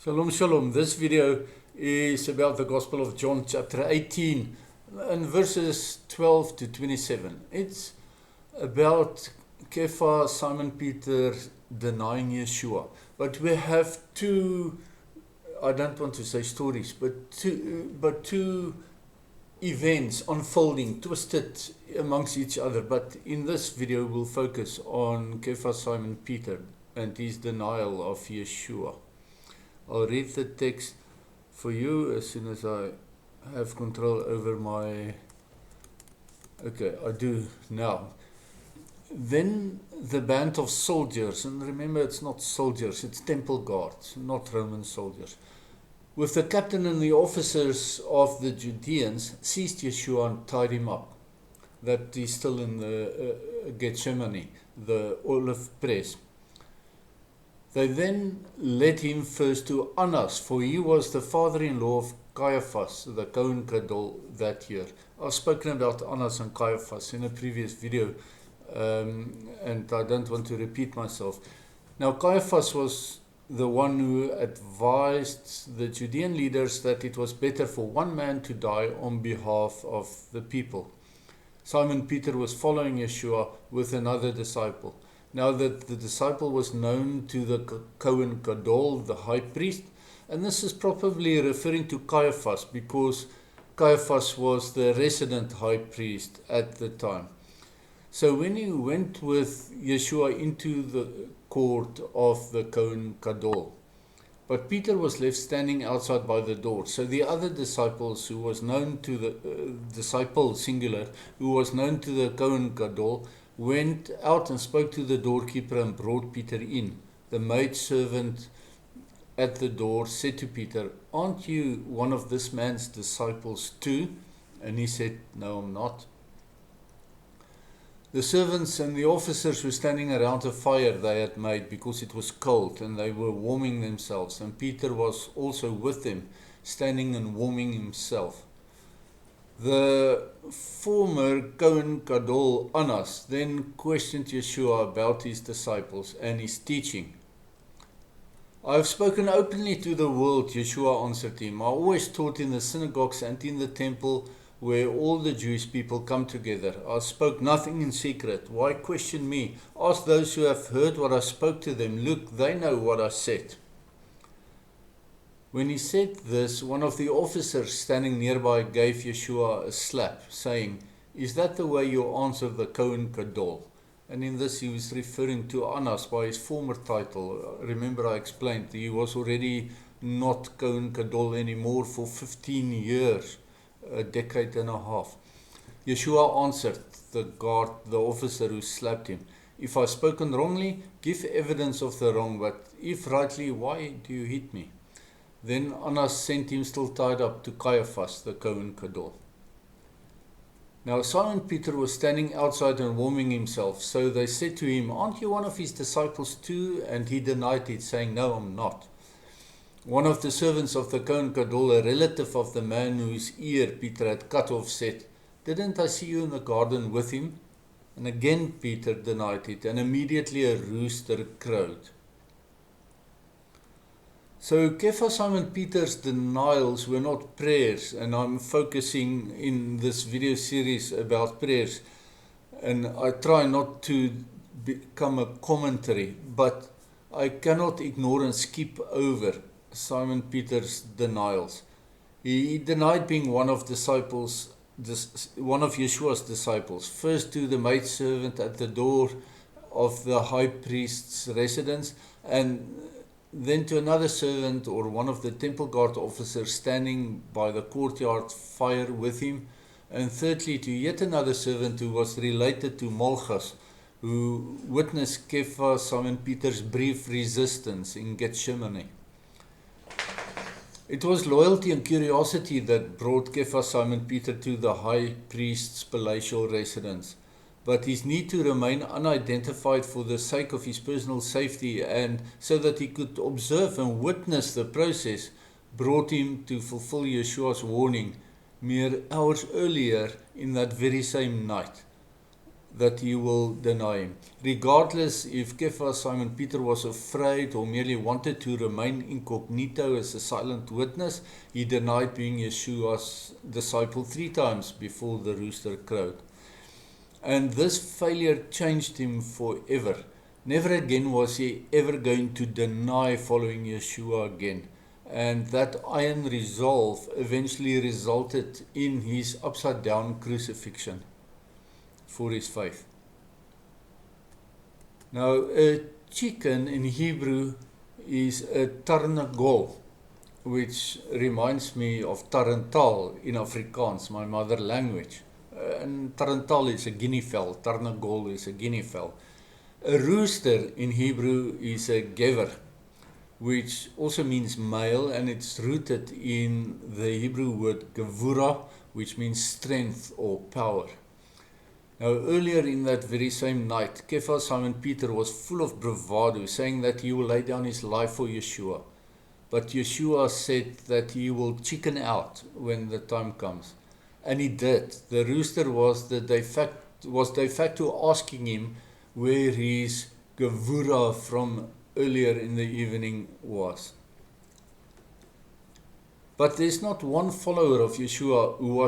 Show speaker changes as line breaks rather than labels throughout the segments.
Shalom, shalom. This video is about the Gospel of John chapter 18 and verses 12 to 27. It's about Kefa, Simon Peter denying Yeshua. But we have two, I don't want to say stories, but two events unfolding, twisted amongst each other. But in this video we'll focus on Kefa, Simon Peter and his denial of Yeshua. I'll read the text for you as soon as I have control over my... Okay, I do now. Then the band of soldiers, and remember it's not soldiers, it's temple guards, not Roman soldiers, with the captain and the officers of the Judeans, seized Yeshua and tied him up. That is still in the Gethsemane, the olive press. They then led him first to Annas, for he was the father-in-law of Caiaphas, the Kohen Gadol, that year. I've spoken about Annas and Caiaphas in a previous video, and I don't want to repeat myself. Now, Caiaphas was the one who advised the Judean leaders that it was better for one man to die on behalf of the people. Simon Peter was following Yeshua with another disciple. Now that the disciple was known to the Kohen Gadol, the high priest, and this is probably referring to Caiaphas because Caiaphas was the resident high priest at the time. So when he went with Yeshua into the court of the Kohen Gadol, but Peter was left standing outside by the door. So the other disciples who was known to the disciple singular, who was known to the Kohen Gadol, went out and spoke to the doorkeeper and brought Peter in. The maidservant at the door said to Peter, "Aren't you one of this man's disciples too?" And he said, "No, I'm not." The servants and the officers were standing around a fire they had made because it was cold, and they were warming themselves, and Peter was also with them, standing and warming himself. The former Kohen Gadol, Annas, then questioned Yeshua about his disciples and his teaching. "I have spoken openly to the world," Yeshua answered him. "I always taught in the synagogues and in the temple where all the Jewish people come together. I spoke nothing in secret. Why question me? Ask those who have heard what I spoke to them. Look, they know what I said." When he said this, one of the officers standing nearby gave Yeshua a slap, saying, "Is that the way you answer the Kohen Gadol?" And in this he was referring to Annas by his former title. Remember I explained he was already not Kohen Gadol anymore for 15 years, a decade and a half. Yeshua answered the guard, the officer who slapped him, "If I've spoken wrongly, give evidence of the wrong, but if rightly, why do you hit me?" Then Annas sent him still tied up to Caiaphas, the Kohen Gadol. Now Simon Peter was standing outside and warming himself, so they said to him, "Aren't you one of his disciples too?" And he denied it, saying, "No, I'm not." One of the servants of the Kohen Gadol, a relative of the man whose ear Peter had cut off, said, "Didn't I see you in the garden with him?" And again Peter denied it, and immediately a rooster crowed. So Kefa, Simon Peter's denials were not prayers, and I'm focusing in this video series about prayers, and I try not to become a commentary, but I cannot ignore and skip over Simon Peter's denials. He denied being one of Yeshua's disciples, first to the maidservant at the door of the high priest's residence, and then to another servant or one of the temple guard officers standing by the courtyard fire with him, and thirdly to yet another servant who was related to Malchus, who witnessed Kefa, Simon Peter's brief resistance in Gethsemane. It was loyalty and curiosity that brought Kefa, Simon Peter to the high priest's palatial residence. But his need to remain unidentified for the sake of his personal safety and so that he could observe and witness the process brought him to fulfill Yeshua's warning mere hours earlier in that very same night. that he will deny him. Regardless if Kefa, Simon Peter, was afraid or merely wanted to remain incognito as a silent witness, he denied being Yeshua's disciple 3 times before the rooster crowed. And this failure changed him forever. Never again was he ever going to deny following Yeshua again. And that iron resolve eventually resulted in his upside down crucifixion for his faith. Now, a chicken in Hebrew is a Tarnegol, which reminds me of Tarantal in Afrikaans, my mother language. And Tarantal is a guinea fowl, Tarnegol is a guinea fowl. A rooster in Hebrew is a Gever, which also means male, and it's rooted in the Hebrew word Gevurah, which means strength or power. Now, earlier in that very same night, Kefa, Simon Peter, was full of bravado, saying that he will lay down his life for Yeshua. But Yeshua said that he will chicken out when the time comes. And he did. The rooster was de facto asking him where his Gevurah from earlier in the evening was. But there's not one follower of Yeshua who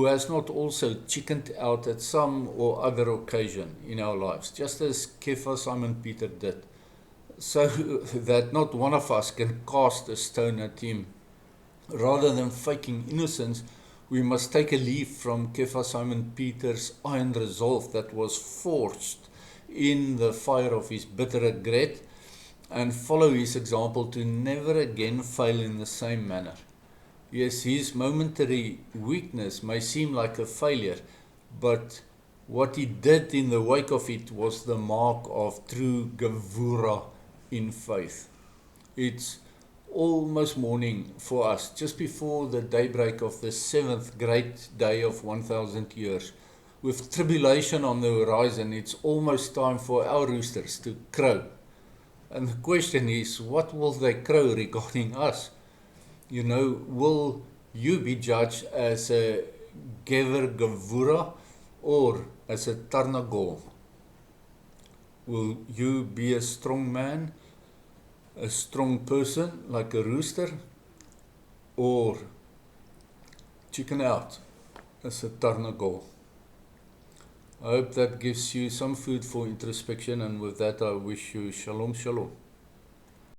has not also chickened out at some or other occasion in our lives, just as Kefa, Simon Peter did, so that not one of us can cast a stone at him. Rather than faking innocence, we must take a leaf from Kefa, Simon Peter's iron resolve that was forged in the fire of his bitter regret, and follow his example to never again fail in the same manner. Yes, his momentary weakness may seem like a failure, but what he did in the wake of it was the mark of true Gevurah in faith. It's almost morning for us, just before the daybreak of the 7th great day of 1,000 years. With tribulation on the horizon, it's almost time for our roosters to crow. And the question is, what will they crow regarding us? You know, will you be judged as a Gevurah or as a Tarnegol? Will you be a strong man, a strong person like a rooster, or chicken out as a Tarnegol? I hope that gives you some food for introspection, and with that I wish you shalom, shalom.